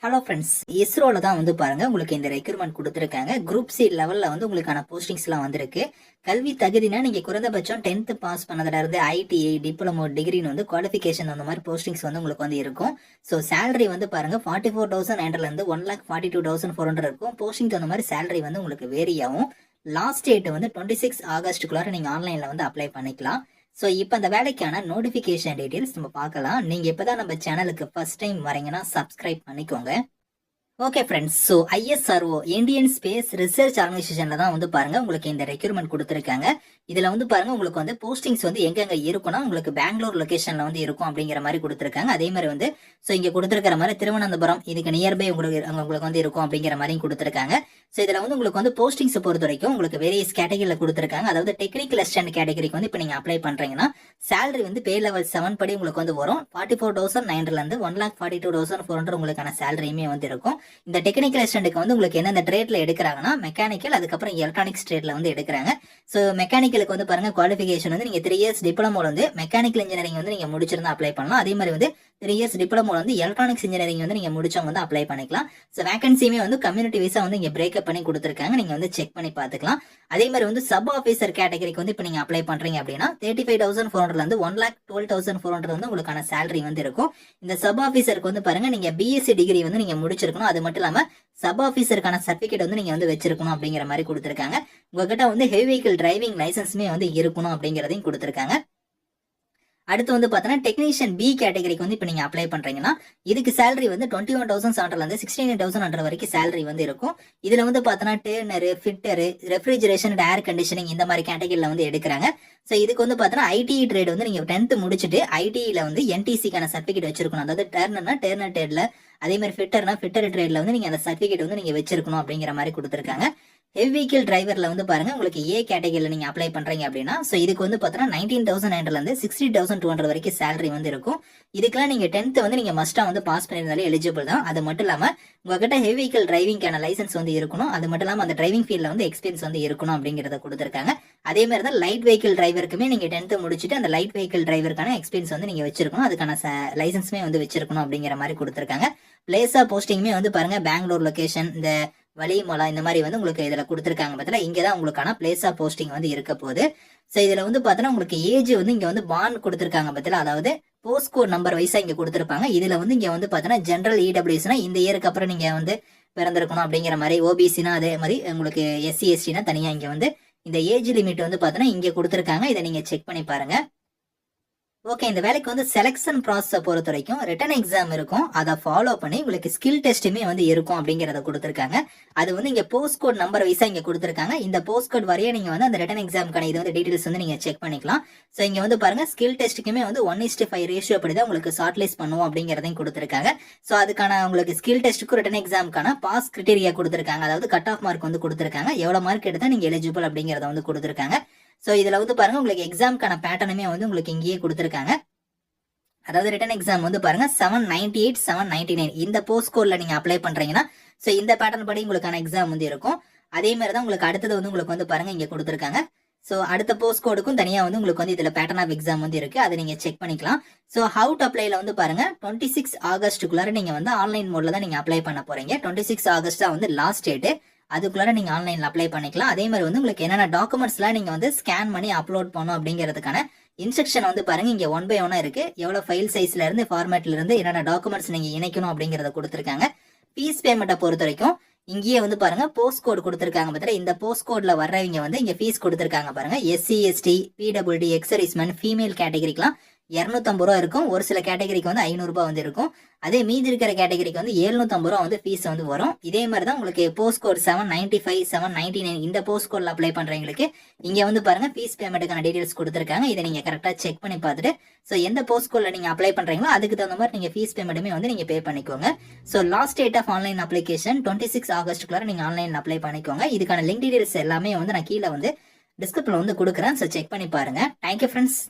Hello friends, இஸ்ரோல தான் வந்து பாருங்க உங்களுக்கு இந்த ரெக்ரூட்மெண்ட் கொடுத்துருக்காங்க. குரூப் சி லெவல்ல வந்து உங்களுக்கான போஸ்டிங்ஸ்லாம் வந்திருக்கு. கல்வி தகுதினா நீங்க குறைந்தபட்சம் 10th பாஸ் பண்ணதுல இருந்து ஐடிஐ, டிப்ளமோ, டிகிரின்னு வந்து குவாலிஃபிகேஷன் அந்த மாதிரி போஸ்டிங்ஸ் வந்து உங்களுக்கு வந்து இருக்கும். ஸோ சேலரி வந்து பாருங்க 44,900 இருந்து 1,42,400 இருக்கும். போஸ்டிங் தகுந்த மாதிரி சேலரி வந்து உங்களுக்கு வேரி ஆகும். லாஸ்ட் டேட் வந்து 26 ஆகஸ்ட்டுக்குள்ளார நீங்க ஆன்லைன்ல வந்து அப்ளை பண்ணிக்கலாம். ஸோ இப்போ அந்த வேலைக்கான நோட்டிஃபிகேஷன் டீடைல்ஸ் நம்ம பார்க்கலாம். நீங்க இப்பதான் நம்ம சேனலுக்கு ஃபர்ஸ்ட் டைம் வரீங்கன்னா சப்ஸ்கிரைப் பண்ணிக்கோங்க. Okay friends, so ISRO Indian space research ஆர்கனைசேஷன்ல தான் வந்து பாருங்க உங்களுக்கு இந்த ரெக்ரூட்மெண்ட் கொடுத்துருக்காங்க. இதுல வந்து பாருங்க உங்களுக்கு வந்து போஸ்டிங்ஸ் வந்து எங்கெங்க இருக்கும்னா உங்களுக்கு பெங்களூர் லொகேஷன்ல வந்து இருக்கும் அப்படிங்கிற மாதிரி கொடுத்துருக்காங்க. அதே மாதிரி வந்து ஸோ இங்க கொடுத்துருக்கிற மாதிரி திருவனந்தபுரம் இதுக்கு நியர்பை உங்களுக்கு வந்து இருக்கும் அப்படிங்கிற மாதிரியும் கொடுத்துருக்காங்க. ஸோ இதுல வந்து உங்களுக்கு வந்து போஸ்டிங்ஸ் பொறுத்த வரைக்கும் உங்களுக்கு வேரியஸ் கேட்டகரியில கொடுத்துருக்காங்க. அதாவது டெக்னிக்கல் அசிஸ்டன்ட் கேட்டகரிக்கு வந்து இப்போ நீங்க அப்ளை பண்றீங்கன்னா சேலரி வந்து பே லெவல் 7 படி உங்களுக்கு வந்து வரும். 44,900 இருந்து 1,42,400 உங்களுக்கான சேலரியுமே வந்து இருக்கும். இந்த டெக்னிக்கல் அசிஸ்டன்ட்க்கு வந்து உங்களுக்கு எந்தெந்த ட்ரேட்ல எடுக்கிறாங்கன்னா மெக்கானிக்கல், அதுக்கப்புறம் எலக்ட்ரானிக்ஸ் ட்ரேட்ல வந்து எடுக்கிறாங்க. ஸோ மெக்கானிக்கலுக்கு வந்து பாருங்க குவாலிஃபிகேஷன் வந்து நீங்க 3 இயர்ஸ் டிப்ளமோல வந்து மெக்கானிக்கல் இன்ஜினியரிங் வந்து நீங்க முடிச்சிருந்தா அப்ளை பண்ணலாம். அதே மாதிரி வந்து 3 இயர்ஸ் டிப்ளமோல வந்து எலக்ட்ரானிக்ஸ் இன்ஜினியரிங் வந்து நீங்க முடிச்சவங்க வந்து அப்ளை பண்ணிக்கலாம். ஸோ வேகன்சியுமே வந்து கம்யூனிட்டி வைஸா வந்து இங்க பிரேக்கப் பண்ணி கொடுத்துருக்காங்க. நீங்க வந்து செக் பண்ணி பாத்துக்கலாம். அதே மாதிரி வந்து சப் ஆபீசர் கேட்டகரிக்கு வந்து இப்போ நீங்க அப்ளை பண்றீங்க அப்படின்னா 35,400 இருந்து 1,12,400 வந்து உங்களுக்கான சேலரி வந்து இருக்கும். இந்த சப் ஆபீசருக்கு வந்து பாருங்க நீங்க பிஎஸ்சி டிகிரி வந்து நீங்க முடிச்சிருக்கணும். அது மட்டும் இல்லாம சப் ஆபீசருக்கான சர்டிபிகேட் வந்து நீங்க வந்து வச்சிருக்கணும் அப்படிங்கிற மாதிரி கொடுத்துருக்காங்க. உங்ககிட்ட வந்து ஹெவி வெஹிக்கிள் டிரைவிங் லைசன்ஸுமே வந்து இருக்கணும் அப்படிங்கறதையும் கொடுத்துருக்காங்க. அடுத்து வந்து பார்த்தீங்கன்னா டெக்னீஷியன் பி கேட்டகரிக்கு வந்து இப்போ நீங்க அப்ளை பண்றீங்கன்னா இதுக்கு சேலரி வந்து 21,700 இருந்து 69,100 வரைக்கும் சேலரி வந்து இருக்கும். இதுல வந்து பார்த்தீங்கன்னா டேர்னரு, ஃபிட்டரு, ரெஃப்ரிஜரேஷன், ஏர் கண்டிஷனிங் இந்த மாதிரி கேட்டகரியில வந்து எடுக்கிறாங்க. ஸோ இதுக்கு வந்து பார்த்தீங்கன்னா ஐடிஇ ட்ரேட் வந்து நீங்க 10th முடிச்சுட்டு ஐடிஇல வந்து என்டிசிக்கான சர்டிபிகேட் வச்சிருக்கணும். அதாவது டேர்னர்னா டேர்னர் ட்ரேட்ல, அதே மாதிரி ஃபிட்டர்னா ஃபிட்டர் ட்ரேட்ல வந்து நீங்க அந்த சர்டிபிகேட் வந்து நீங்க வச்சிருக்கணும் அப்படிங்கிற மாதிரி கொடுத்துருக்காங்க. ஹெவி வெஹிக்கிள் டிரைவர்ல வந்து பாருங்க உங்களுக்கு ஏ கேட்டகரியில நீங்க அப்ளை பண்றீங்க அப்படின்னா ஸோ இதுக்கு வந்து பாத்தீங்கன்னா 19,900 இருந்து 60,200 வரைக்கும் சேலரி வந்து இருக்கும். இதுக்கெல்லாம் நீங்க 10th வந்து நீங்க மஸ்டா வந்து பாஸ் பண்ணியிருந்தாலே எலிஜிபிள் தான். அது மட்டும் இல்லாம உங்ககிட்ட ஹெவி வெஹிக்கிள் டிரைவிங்கான லைசன்ஸ் வந்து இருக்கணும். அது மட்டும் இல்லாம அந்த டிரைவிங் ஃபீல்ட்ல வந்து எக்ஸ்பீரியன்ஸ் வந்து இருக்கணும் அப்படிங்கறத கொடுத்துருக்காங்க. அதே மாதிரி தான் லைட் வெஹிக்கிள் டிரைவருக்குமே நீங்க 10th முடிச்சுட்டு அந்த லைட் வெஹிக்கிள் டிரைவருக்கான எக்ஸ்பீரியன்ஸ் வந்து நீங்க வச்சிருக்கணும். அதுக்கான லைசன்ஸுமே வந்து வச்சிருக்கணும் அப்படிங்கிற மாதிரி கொடுத்துருக்காங்க. பிளேஸ் ஆஃப் போஸ்டிங்குமே வந்து பாருங்க பெங்களூர் லொகேஷன், இந்த வலிமலா இந்த மாதிரி வந்து உங்களுக்கு இதுல கொடுத்துருக்காங்க. பார்த்தா இங்கதான் உங்களுக்கான பிளேஸ் ஆஃப் போஸ்டிங் வந்து இருக்க போகுது. சோ இதுல வந்து பாத்தீங்கன்னா உங்களுக்கு ஏஜ் வந்து இங்க வந்து பாண்ட் கொடுத்துருக்காங்க. பார்த்தா அதாவது போஸ்ட் கோட் நம்பர் வைஸா இங்க கொடுத்துருப்பாங்க. இதுல வந்து இங்க வந்து பாத்தீங்கன்னா ஜென்ரல் இடபிள்யூஸ்னா இந்த இயருக்கு அப்புறம் நீங்க வந்து பிறந்திருக்கணும் அப்படிங்கிற மாதிரி, ஓபிசினா அதே மாதிரி உங்களுக்கு எஸ்சி எஸ்டினா தனியா இங்க வந்து இந்த ஏஜ் லிமிட் வந்து பாத்தீங்கன்னா இங்க கொடுத்துருக்காங்க. இதை நீங்க செக் பண்ணி பாருங்க. ஓகே, இந்த வேலைக்கு வந்து செலக்ஷன் ப்ராசஸ் பொறுத்த வரைக்கும் ரிட்டன் எக்ஸாம் இருக்கும். அதை ஃபாலோ பண்ணி உங்களுக்கு ஸ்கில் டெஸ்ட்டுமே வந்து இருக்கும் அப்படிங்கறத கொடுத்துருக்காங்க. அது வந்து இங்க போஸ்ட் கோட் நம்பர் வைஸா இங்க கொடுத்துருக்காங்க. இந்த போஸ்ட் கோட் வரைய நீங்க வந்து அந்த ரிட்டன் எக்ஸாமுக்கான இது வந்து டீடைல்ஸ் வந்து நீங்க செக் பண்ணிக்கலாம். சோ இங்க வந்து பாருங்க ஸ்கில் டெஸ்ட்டுக்குமே வந்து 1:5 ரேஷியோ படிதான் உங்களுக்கு ஷார்ட் லிஸ்ட் பண்ணுவோம் அப்படிங்கறதையும் கொடுத்துருக்காங்க. சோ அதுக்கான உங்களுக்கு ஸ்கில் டெஸ்ட்டுக்கும் ரிட்டன் எக்ஸாமுக்கான பாஸ் கிரைட்டீரியா கொடுத்துருக்காங்க. அதாவது கட் ஆஃப் மார்க் வந்து கொடுத்துருக்காங்க. எவ்வளவு மார்க் எடுத்தா நீங்க எலிஜிபிள் அப்படிங்கறத வந்து கொடுத்துருக்காங்க. சோ இதுல வந்து பாருங்க உங்களுக்கு எக்ஸாமுக்கான பேட்டர்னுமே வந்து உங்களுக்கு இங்கேயே கொடுத்துருக்காங்க. அதாவது ரிட்டன் எக்ஸாம் வந்து பாருங்க 798, 799 இந்த போஸ்ட் கோட்ல நீங்க அப்ளை பண்றீங்கன்னா சோ இந்த பேட்டர்ன் படி உங்களுக்கான எக்ஸாம் வந்து இருக்கும். அதே மாதிரி தான் உங்களுக்கு அடுத்தது வந்து உங்களுக்கு வந்து பாருங்க இங்க கொடுத்துருக்காங்க. சோ அடுத்த போஸ்ட் கோடுக்கும் தனியா வந்து உங்களுக்கு வந்து இதுல பேட்டர்ன் ஆஃப் எக்ஸாம் வந்து இருக்கு. அதை நீங்க செக் பண்ணிக்கலாம். சோ ஹவு டு அப்ளைல வந்து பாருங்க 26 ஆகஸ்ட்டுக்குள்ளார நீங்க வந்து ஆன்லைன் மோட்ல தான் நீங்க அப்ளை பண்ண போறீங்க. 26 ஆகஸ்ட் தான் வந்து லாஸ்ட் டேட். அதுக்குள்ளார நீங்க ஆன்லைன்ல அப்ளை பண்ணிக்கலாம். அதே மாதிரி வந்து உங்களுக்கு என்னென்ன டாக்குமெண்ட்ஸ் எல்லாம் நீங்க வந்து ஸ்கேன் பண்ணி அப்லோட் பண்ணணும் அப்படிங்கிறதுக்கான இன்ஸ்ட்ரக்ஷன் வந்து பாருங்க இங்க 1 by 1 இருக்கு. எவ்வளவு ஃபைல் சைஸ்ல இருந்து ஃபார்மேட்ல இருந்து என்னென்ன டாக்குமெண்ட்ஸ் நீங்க இணைக்கணும் அப்படிங்கறத கொடுத்துருக்காங்க. ஃபீஸ் பேமெண்ட்டை பொறுத்த வரைக்கும் இங்கேயே வந்து பாருங்க போஸ்ட் கோட் கொடுத்துருக்காங்க. பார்த்தா இந்த போஸ்ட் கோட்ல வர்றவங்க வந்து இங்க ஃபீஸ் கொடுத்துருக்காங்க பாருங்க. SC ST, PWD, ex servicemen, female கேட்டகரிக்கெல்லாம் 250 ரூபா இருக்கும். ஒரு சில கேட்டகரிக்கு வந்து 500 ரூபாய் வந்து இருக்கும். அதே மீதி இருக்கிற கேட்டகரிக்கு வந்து 750 ரூபா வந்து ஃபீஸ் வந்து வரும். இதே மாதிரி தான் உங்களுக்கு போஸ்ட் கோட் 795, 799 இந்த போஸ்ட் கோட்ல அப்ளை பண்றவங்களுக்கு இங்க வந்து பாருங்க ஃபீஸ் பேமெண்ட்டுக்கான டீடைல்ஸ் கொடுத்துருக்காங்க. இதை நீங்க கரெக்டா செக் பண்ணி பார்த்துட்டு சோ எந்த போஸ்ட் கோட்ல நீங்க அப்ளை பண்றீங்களோ அதுக்கு தகுந்த மாதிரி நீங்க ஃபீஸ் பேமெண்ட்டுமே வந்து நீங்க பே பண்ணிக்கோங்க. So last date of online application 26 ஆகஸ்ட்டுக்குள்ள நீங்க ஆன்லைன் அப்ளை பண்ணிக்கோங்க. இதுக்கான லிங்க் டீடைல்ஸ் எல்லாமே வந்து நான் கீழே வந்து டிஸ்கிரிப்ஷன்ல வந்து கொடுக்குறேன். சோ செக் பண்ணி பாருங்க. Thank you friends.